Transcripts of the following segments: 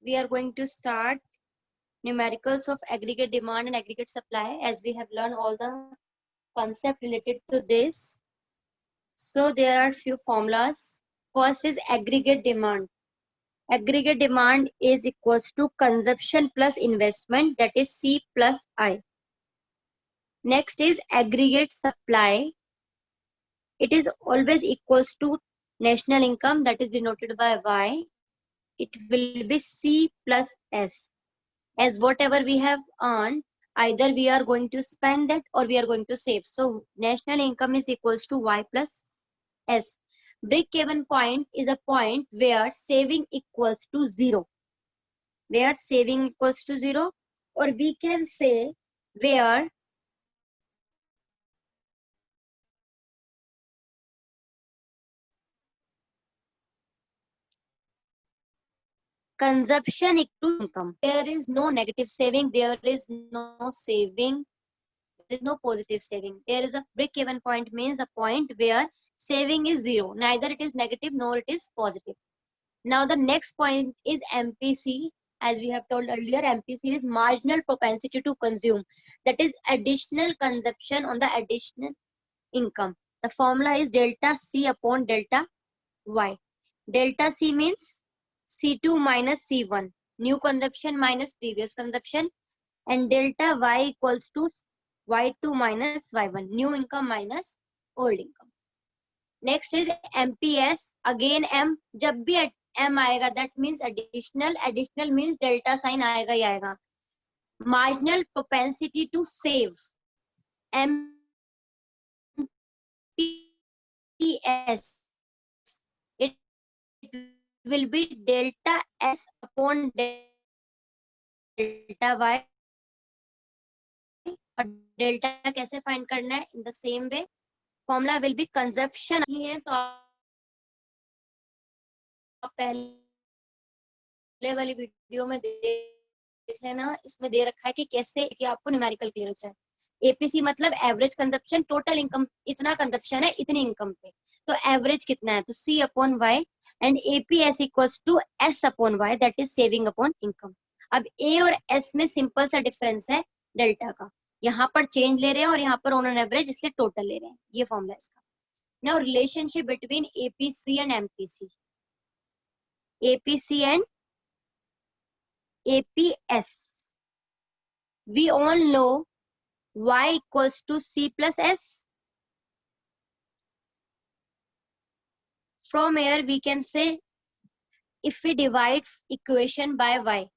we are going to start numericals of aggregate demand and aggregate supply, as we have learned all the concept related to this. So there are few formulas. First is aggregate demand. Aggregate demand is equals to consumption plus investment, that is C plus I. Next is aggregate supply. It is always equals to national income, that is denoted by Y. It will be C plus S. As whatever we have earned, either we are going to spend that or we are going to save. So national income is equals to Y plus S. Break-even point is a point where saving equals to zero. Where saving equals to zero, or we can say where consumption equals to income. There is no negative saving, there is no saving, there is no positive saving. There is a break-even point, means a point where saving is zero. Neither it is negative nor it is positive. Now the next point is MPC. As we have told earlier, MPC is marginal propensity to consume. That is additional consumption on the additional income. The formula is delta C upon delta Y. Delta C means C2 minus C1, new consumption minus previous consumption, and delta Y equals to Y2 minus Y1, new income minus old income. Next is MPS. Again M, जब भी M आएगा that means additional. Additional means delta sign आएगा ही आएगा. Marginal propensity to save. MPS. It will be delta S upon delta Y. और delta कैसे find करना है? In the same way, formula will be consumption. है तो आप पहले वाली वीडियो में देख लेना, इसमें दे रखा है कि कैसे कि आपको न्यूमेरिकल क्लियर हो जाए. एपीसी मतलब एवरेज कंजप्शन, टोटल इनकम इतना कंजप्शन है इतनी इनकम पे, तो एवरेज कितना है, तो C upon Y, and APS equals to S upon Y, that is saving upon income. अब ए और एस में सिंपल सा डिफरेंस है डेल्टा का. यहाँ पर चेंज ले रहे हैं और यहाँ पर ऑन एन एवरेज, इसलिए टोटल ले रहे हैं. ये फॉर्मूला इसका. Now relationship between APC and MPC. APC and APS. We all know Y equals to C plus S. From here we can say if we divide equation by Y.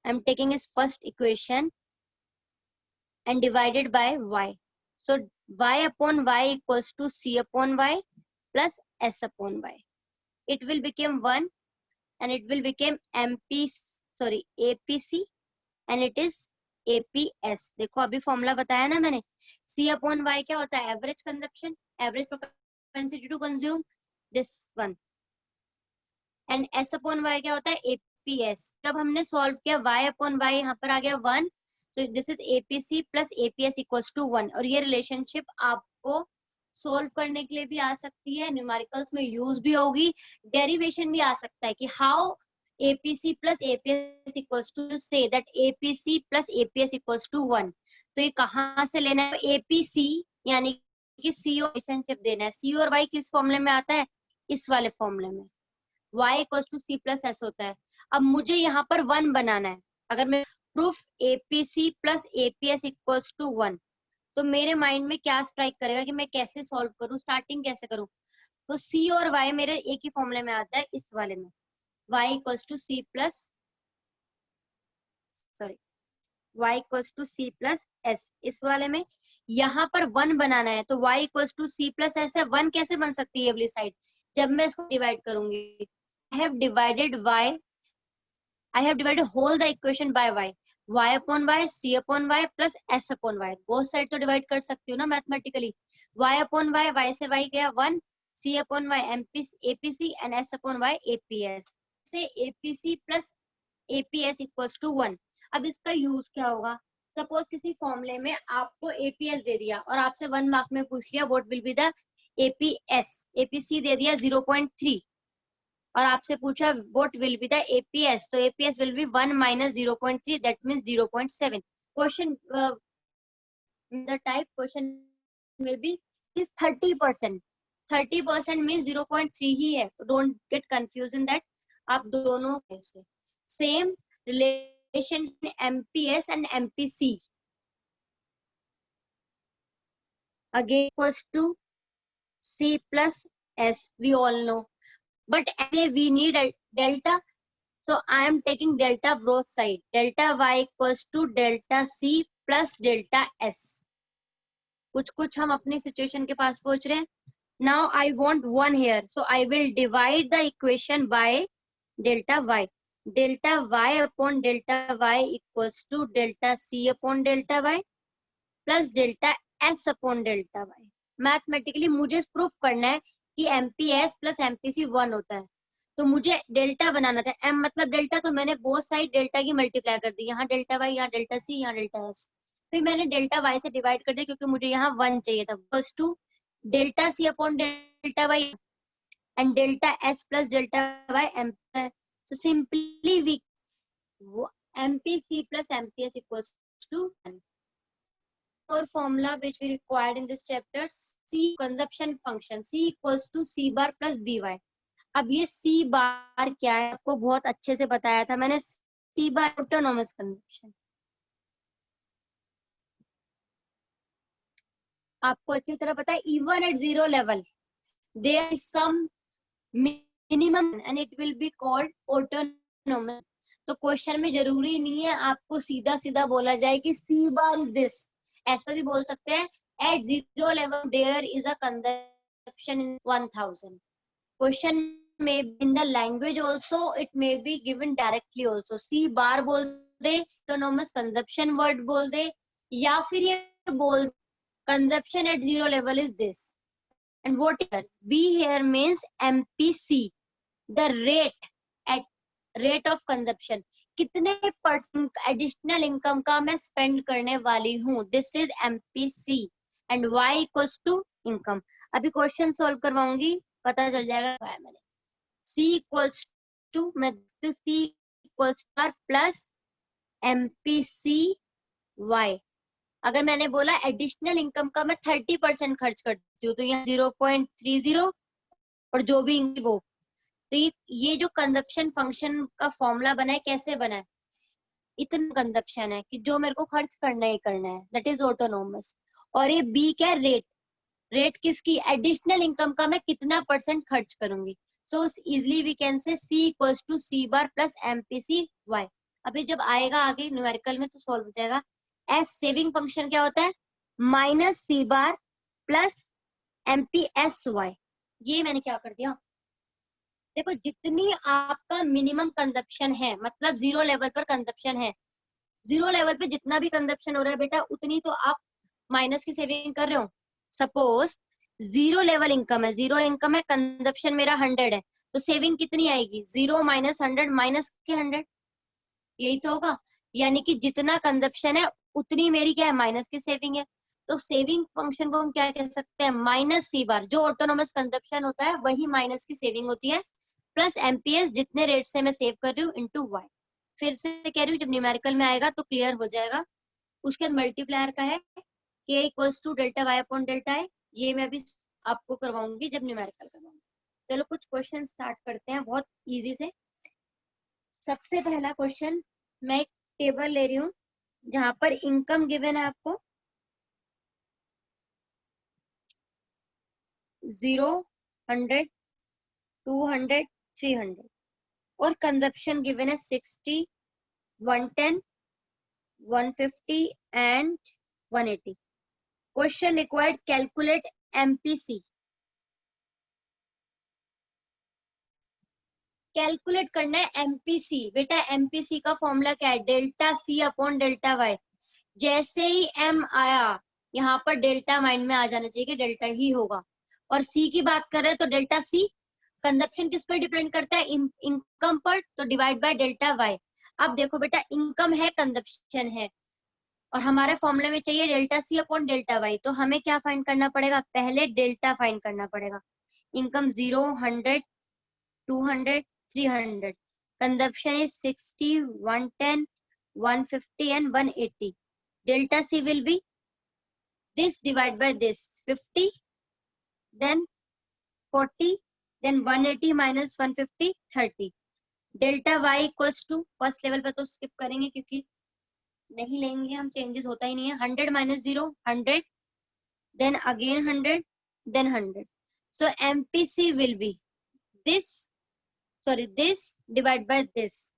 I'm taking his first equation and divided by Y. So Y upon Y equals to C upon Y plus S upon Y. It will become 1 and it will become APC and it is APS. देखो अभी formula बताया ना मैंने. C upon Y क्या होता है? Average consumption, average propensity to consume, this one. And S upon Y क्या होता है? APS. जब हमने सॉल्व किया Y upon Y यहाँ पर आ गया 1, so this is APC plus APS equals to 1. और ये रिलेशनशिप आपको सोल्व करने के लिए भी आ सकती है, न्यूमेरिकल्स में यूज भी होगी, डेरिवेशन भी आ सकता है कि how APC plus APS equals to say that APC plus APS equals to 1. तो ये कहाँ से लेना है? APC यानी कि C और रिलेशनशिप देना है. C और Y किस फॉर्मूले में आता है? इस वाले फॉर्मूले में. Y equals to C plus S होता है. अब मुझे यहाँ पर 1 बनाना है. अगर मैं proof APC plus APS equals to 1, तो मेरे माइंड में क्या स्ट्राइक करेगा कि मैं कैसे सॉल्व करूं, स्टार्टिंग कैसे करूं? तो C और Y मेरे एक ही फॉर्मूले में आता है, इस वाले में. Y equals to C plus S इस वाले में. यहाँ पर 1 बनाना है, तो Y equals to C plus S है. 1 कैसे बन सकती है अगली साइड? जब मैं इसको डिवाइड करूंगी. I have divided whole the equation by Y. Y upon Y, C upon Y plus S upon Y. Both side तो डिवाइड कर सकती हूँ ना mathematically. Y upon Y, Y से Y गया 1, C upon Y APC and S upon Y APS. से APC plus APS equals to 1. अब इसका यूज क्या होगा? सपोज किसी फॉर्मूले में आपको APS दे दिया और आपसे 1 मार्क में पूछ लिया what will be the APS. APC दे दिया 0.3 और आपसे पूछा what will be the APS, तो APS will be 1 minus 0.3, that means 0.7. Question the type question will be is 30%. 30% means 0.3 ही है. Don't get confused in that. आप दोनों कैसे same relation MPS and MPC again equals to C plus S, we all know, but we need a delta, so I am taking delta both side. Delta y equals to delta C plus delta S. कुछ हम अपनी situation के पास पहुंच रहे हैं. Now I want 1 here, so I will divide the equation by delta y. Delta y upon delta y equals to delta C upon delta y plus delta S upon delta y. Mathematically मुझे proof करना है कि MPS plus MPC 1 होता है, तो मुझे delta बनाना था. M मतलब डेल्टा, तो मैंने बोथ साइड डेल्टा की मल्टीप्लाई कर दी. यहाँ डेल्टा y, यहाँ डेल्टा C, यहाँ डेल्टा S. फिर मैंने डेल्टा y से डिवाइड कर दिया क्योंकि मुझे यहाँ 1 चाहिए था. Plus two delta C upon delta y and delta S plus delta y M. So simply we MPC plus MPS equals to 1. Our formula which we required in this chapter, C consumption function, C equals to C bar plus BY. अब ये C बार क्या है आपको बहुत अच्छे से बताया था मैंने. C बार ऑटोनोमस कंजप्शन आपको अच्छी तरह पता है. Even at 0 level there is some minimum and it will be called autonomous. तो क्वेश्चन में जरूरी नहीं है आपको सीधा सीधा बोला जाए कि C बार इज दिस. ऐसा भी बोल सकते हैं at 0 level there is a consumption in 1000. Question में in the language also it may be given directly also. C bar बोल दे, ऑटोनोमस कंजप्शन वर्ड बोल दे, या फिर ये बोल consumption at 0 level is this. And what here B here means MPC, the rate of consumption. कितने percent additional income का मैं स्पेंड करने वाली हूँ. This is MPC and Y equals to income. अभी क्वेश्चन सॉल्व करवाऊंगी, पता चल जाएगा. मैंने C इक्वल्स टू मैं C equals plus MPC Y. अगर मैंने बोला एडिशनल इनकम का मैं 30% खर्च करती हूँ, तो यहाँ 0.30 और जो भी वो. तो ये जो कंजप्शन फंक्शन का फॉर्मूला बना है कैसे बना है. इतना कंजप्शन है कि जो मेरे को खर्च करना ही करना है, दैट इज ऑटोनोमस. और ये बी क्या है, रेट किसकी, एडिशनल इनकम का मैं कितना परसेंट खर्च करूंगी. So easily we can say C equals to C bar plus MPC Y. अभी जब आएगा आगे न्यूमेरिकल में तो सॉल्व हो जाएगा. एस सेविंग फंक्शन क्या होता है, minus C bar plus MPS Y. ये मैंने क्या कर दिया, देखो जितनी आपका मिनिमम कंजप्शन है, मतलब 0 लेवल पर कंजप्शन है, 0 लेवल पे जितना भी कंजप्शन हो रहा है बेटा उतनी तो आप माइनस की सेविंग कर रहे हो. सपोज 0 लेवल इनकम है, 0 इनकम है, कंजप्शन मेरा 100 है, तो सेविंग कितनी आएगी, 0 माइनस 100 माइनस के 100. यही तो होगा, यानी कि जितना कंजप्शन है उतनी मेरी क्या है, माइनस की सेविंग है. तो सेविंग फंक्शन को हम क्या कह सकते हैं, माइनस C बार, जो ऑटोनोमस कंजप्शन होता है वही माइनस की सेविंग होती है, प्लस MPS जितने रेट से मैं सेव कर रही हूँ इनटू Y. फिर से कह रही हूँ जब न्यूमेरिकल में आएगा तो क्लियर हो जाएगा. उसके बाद मल्टीप्लायर का है K equals to delta Y upon delta I. ये मैं भी आपको करवाऊंगी जब न्यूमेरिकल करवाऊंगी. चलो कुछ क्वेश्चन स्टार्ट करते हैं बहुत इजी से. सबसे पहला क्वेश्चन, मैं एक टेबल ले रही हूँ जहां पर इनकम गिवन है आपको 0, 100, 200, 300 और कंजप्शन गिवन है 60, 110, 150 and 180. Question required calculate MPC. Calculate करना है MPC. बेटा MPC का फॉर्मूला क्या है, delta C upon delta Y. जैसे ही M आया यहाँ पर डेल्टा माइंड में आ जाना चाहिए कि डेल्टा ही होगा. और C की बात कर रहे हैं तो डेल्टा C. कंजप्शन किस पर डिपेंड करता है, इनकम पर, तो डिवाइड बाय डेल्टा Y. अब देखो बेटा इनकम है कंजप्शन है और हमारे फॉर्मूले में चाहिए delta C upon delta Y. तो हमें क्या फाइंड करना पड़ेगा, पहले डेल्टा फाइंड करना पड़ेगा. Income 0, 100 200, 300. Consumption is 60, 110, 150 and 180. Delta C will be this divided by this 50, then 40, then 180 minus 150, 30. Delta y equals to first level पे तो स्किप करेंगे क्योंकि नहीं लेंगे हम, चेंजेस होता ही नहीं है. 100 minus 0 100, then again 100, then 100. So MPC will be this, sorry, this divided by this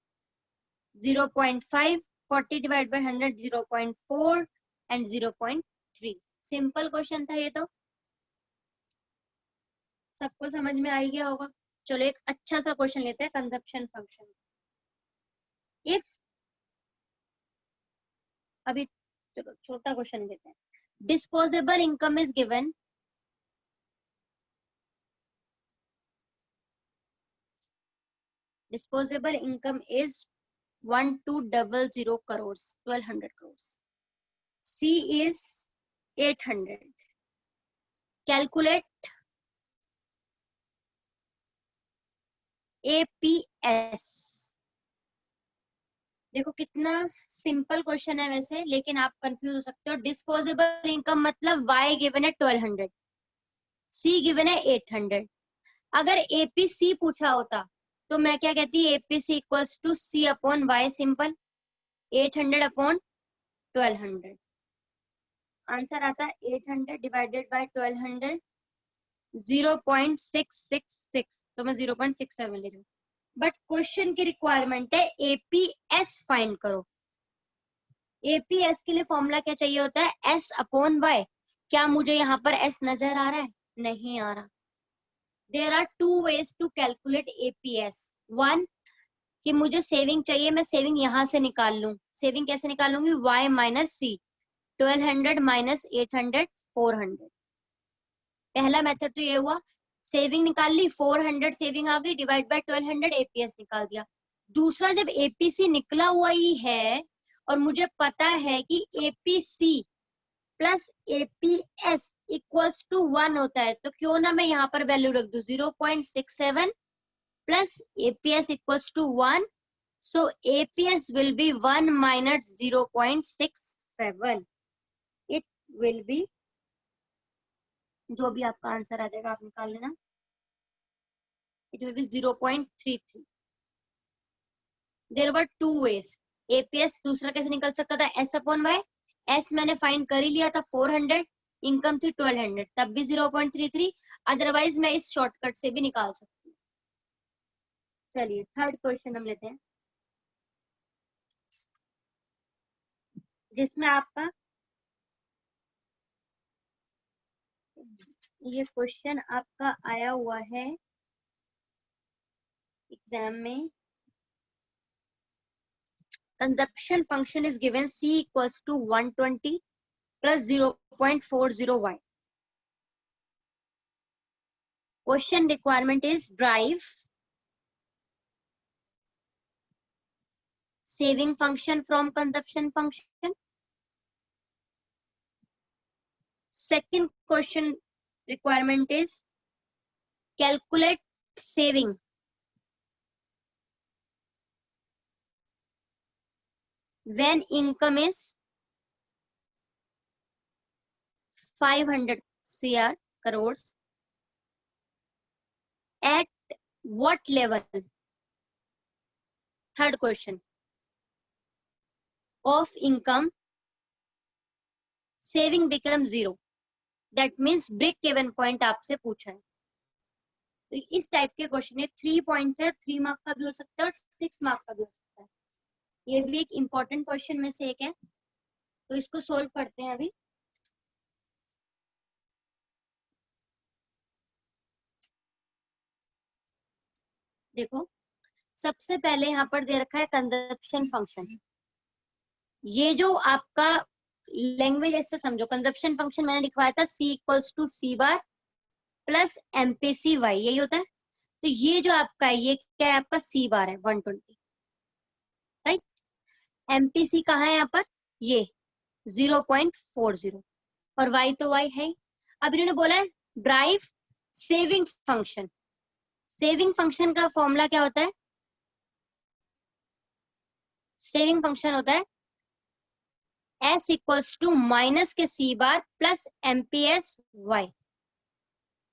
0.5, 40 divided by 100 0.4 and 0.3. Simple question था ये तो, सबको समझ में आ गया होगा. चलो एक अच्छा सा क्वेश्चन लेते हैं कंजप्शन फंक्शन. इफ अभी चलो छोटा क्वेश्चन लेते हैं. Disposable income is given. Disposable income is 1200 crores, 1200 crores. C is 800. Calculate APS. देखो कितना सिंपल क्वेश्चन है वैसे, लेकिन आप कंफ्यूज हो सकते हो. डिस्पोजेबल इनकम मतलब Y गिवन है 1200, C गिवन है 800. अगर APC पूछा होता तो मैं क्या कहती, APC equals to C upon Y. Simple, 800 upon 1200. Answer आता है 800 डिवाइडेड बाय 1200, 0.666. तो मैं 0.67 ले रही हूँ. बट क्वेश्चन की रिक्वायरमेंट है APS फाइंड करो. APS के लिए फॉर्मूला क्या चाहिए होता है, S अपॉन Y. क्या मुझे यहाँ पर S नजर आ रहा है? नहीं आ रहा. There are two ways to calculate APS. One, कि मुझे सेविंग चाहिए, मैं सेविंग यहाँ से निकाल लूं. सेविंग कैसे निकालूंगी? Y minus C. 1200 माइनस 800, 400. पहला मेथड तो ये हुआ, सेविंग निकाल ली, 400 सेविंग आ गई, डिवाइड बाय 1200 APS निकाल दिया. दूसरा, जब APC निकला हुआ ही है और मुझे पता है कि APC plus APS equals to 1 होता है, तो क्यों ना मैं यहाँ पर वैल्यू रख दूं 0.67 plus APS equals to 1. So APS will be 1 minus 0.67. It will be, जो भी आपका आंसर आ जाएगा आप निकाल लेना, it will be 0.33. There were two ways. APS दूसरा कैसे निकल सकता था, S अपॉन Y. S मैंने फाइंड कर ही लिया था 400, इनकम थी 1200, तब भी 0.33. अदरवाइज मैं इस शॉर्टकट से भी निकाल सकती हूँ. चलिए थर्ड क्वेश्चन हम लेते हैं, जिसमें आपका ये क्वेश्चन आपका आया हुआ है एग्जाम में. Consumption function is given C equals to 120 plus 0.40Y. Question requirement is derive saving function from consumption function. Second question requirement is calculate saving when income is 500 crores. At what level? Third question. Of income, saving becomes 0. That means break even point आपसे पूछा है. तो इस type के question है. 3 point है, 3 mark का भी हो सकता है और 6 मार्क का भी हो सकता है. ये भी एक इम्पोर्टेंट क्वेश्चन में से एक है, तो इसको सोल्व करते हैं अभी. देखो सबसे पहले यहाँ पर दे रखा है कंजप्शन फंक्शन. ये जो आपका लैंग्वेज ऐसे समझो, कंजप्शन फंक्शन मैंने लिखवाया था C equals to C bar plus MPC Y, यही होता है. तो ये जो आपका है, ये क्या है, आपका C बार है 120, राइट. MPC कहाँ है यहाँ पर, ये 0.40 और Y तो Y है. अब इन्होंने बोला है drive saving function. Saving function का फॉर्मूला क्या होता है? सेविंग फंक्शन होता है S इक्वल्स टू माइनस के सी बार प्लस MPS Y।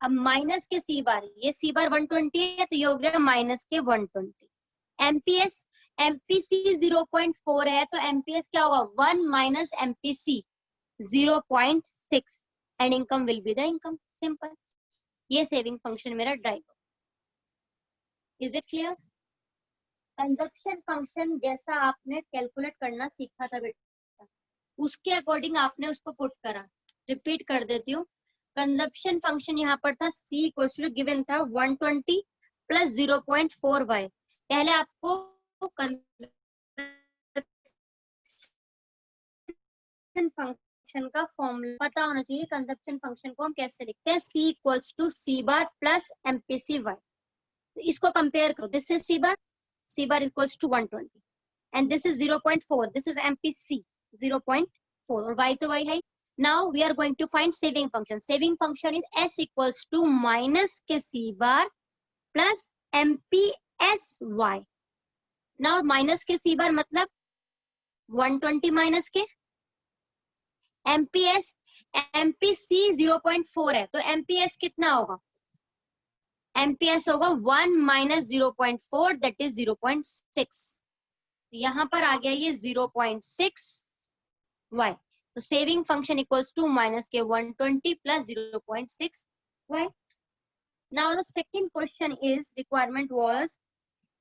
अब माइनस के सी बार, ये सी बार 120 है तो ये हो गया माइनस के 120। MPS MPC 0.4 है तो MPS क्या होगा 1 minus MPC 0.6 and income will be the income. Simple, ये सेविंग फंक्शन मेरा drive. Is it clear? Consumption function जैसा आपने कैलकुलेट करना सीखा था बेटा, उसके अकॉर्डिंग आपने उसको पुट करा। रिपीट कर देती हूँ, कंजप्शन फंक्शन यहाँ पर था C इक्वल्स टू गिवन था 120 प्लस 0.4 y। पहले आपको कंजप्शन फंक्शन का फॉर्मूला पता होना चाहिए। कंजप्शन फंक्शन को हम कैसे लिखते हैं? C equals to C bar plus MPC y। इसको कंपेयर करो, this is C bar equals to 120 and this is 0.4, this is MPC 0.4 और y तो y है। Now we are going to find saving function. Saving function is S equals to minus के C bar plus MPS y. Now minus के C bar मतलब 120 minus के MPS MPC 0.4 है तो MPS कितना होगा? MPS होगा 1 minus 0.4 that is 0.6। यहाँ पर आ गया ये 0.6 y। तो saving function equals to minus के 120 plus 0.6 y। Now the second question is requirement was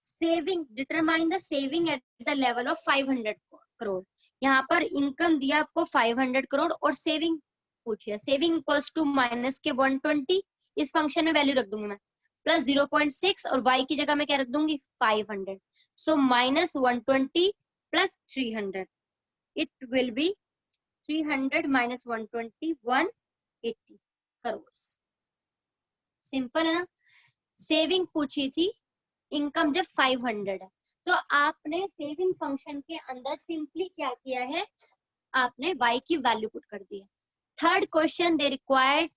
saving, determine the saving at the level of 500 crore. यहाँ पर इनकम दिया आपको 500 करोड़ और सेविंग पूछिए। सेविंग इक्वल्स टू माइनस के 120, इस फंक्शन में वैल्यू रख दूंगी मैं, प्लस 0.6 और y की जगह मैं क्या रख दूंगी 500। So minus 120 plus 300. It will be 300 minus 120, 180 crores. Simple है ना? सेविंग पूछी थी, इनकम जब 500 है तो आपने सेविंग फंक्शन के अंदर सिंपली क्या किया है, आपने y की वैल्यू पुट कर दी है। Third question, they required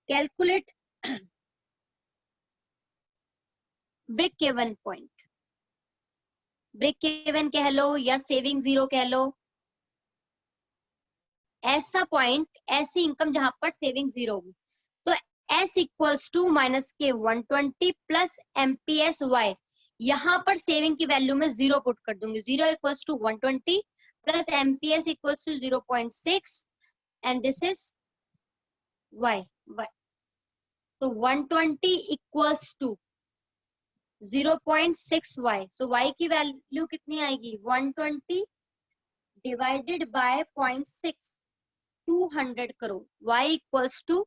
calculate break even point. Break even कह लो या सेविंग जीरो कह लो, ऐसा पॉइंट, ऐसी इनकम जहां पर सेविंग जीरो होगी। तो S इक्वल्स टू माइनस के 120 प्लस MPS Y, यहाँ पर सेविंग की वैल्यू में जीरो पुट कर दूंगी। Zero equals to 120 plus MPS equals to 0.6 and this is Y। तो 120 equals to 0.6 y। So y की वैल्यू कितनी आएगी 120 divided by 0.6, 200 crore. y equals to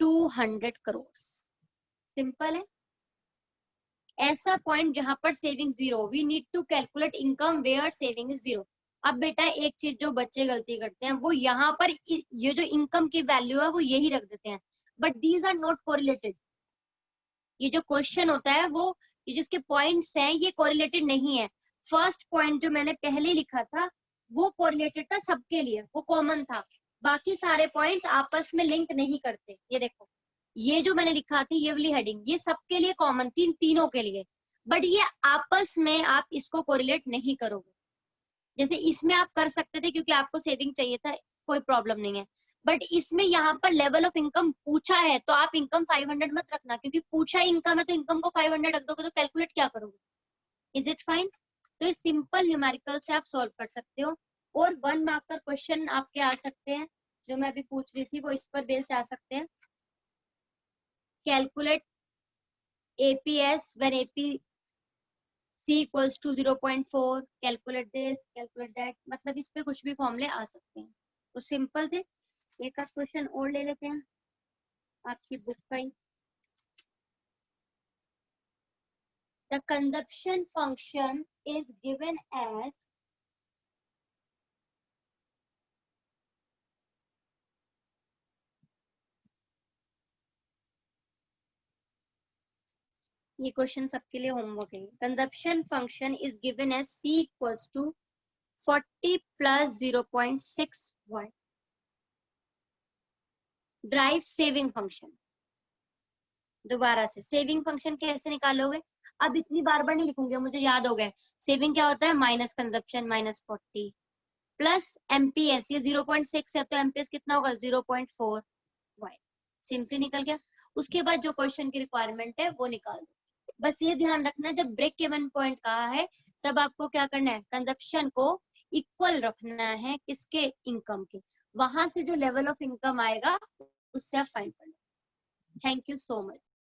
200 crore. Simple है। ऐसा पॉइंट जहां पर saving zero, we need to calculate income where saving is zero. अब बेटा एक चीज जो बच्चे गलती करते हैं वो यहाँ पर ये जो इनकम की वैल्यू है वो यही रख देते हैं, but these are not correlated. ये जो क्वेश्चन होता है वो, ये जिसके पॉइंट्स हैं ये कोरिलेटेड नहीं है। फर्स्ट पॉइंट जो मैंने पहले लिखा था वो कोरिलेटेड था सबके लिए, वो कॉमन था। बाकी सारे पॉइंट्स आपस में लिंक नहीं करते। ये देखो, ये जो मैंने लिखा था ये वाली हेडिंग, ये सबके लिए कॉमन थी, तीनों के लिए, बट ये आपस में आप इसको कोरिलेट नहीं करोगे। जैसे इसमें आप कर सकते थे क्योंकि आपको सेविंग चाहिए था, कोई प्रॉब्लम नहीं है, बट इसमें यहाँ पर लेवल ऑफ इनकम पूछा है तो आप इनकम 500 मत रखना, क्योंकि पूछा इनकम है तो इनकम को 500 रख दोगे तो कैलकुलेट क्या करोगे। Is it fine? तो इस सिंपल न्यूमेरिकल से आप सॉल्व कर सकते हो। और 1 मार्क का क्वेश्चन आपके आ सकते हैं, जो मैं अभी पूछ रही थी वो इस पर बेस्ड आ सकते हैं। Calculate APS when APC equals to 0.4, calculate this, calculate that, मतलब इस पे कुछ भी फॉर्मूले आ सकते हैं। तो सिंपल थे। एक का क्वेश्चन और ले लेते हैं आपकी बुक का ही। The consumption function is given as ये क्वेश्चन सबके लिए होमवर्क है। Consumption function is given as C equals to 40 plus 0.6 y। Derive saving function. दोबारा से सेविंग फंक्शन कैसे निकालोगे? अब इतनी बार बार नहीं लिखूंगी, मुझे याद हो गया। सेविंग क्या होता है? Minus consumption minus 40 plus MPS, ये 0.6 है तो एमपीएस कितना होगा? 0.4 वाई। सिंपली निकल गया। उसके बाद जो क्वेश्चन की रिक्वायरमेंट है वो निकाल दो। बस ये ध्यान रखना, जब ब्रेक इवन पॉइंट कहा है तब आपको क्या करना है? कंजप्शन को इक्वल रखना है किसके? इनकम के। वहां से जो लेवल ऑफ इनकम आएगा उससे आप फाइंड करना। Thank you so much.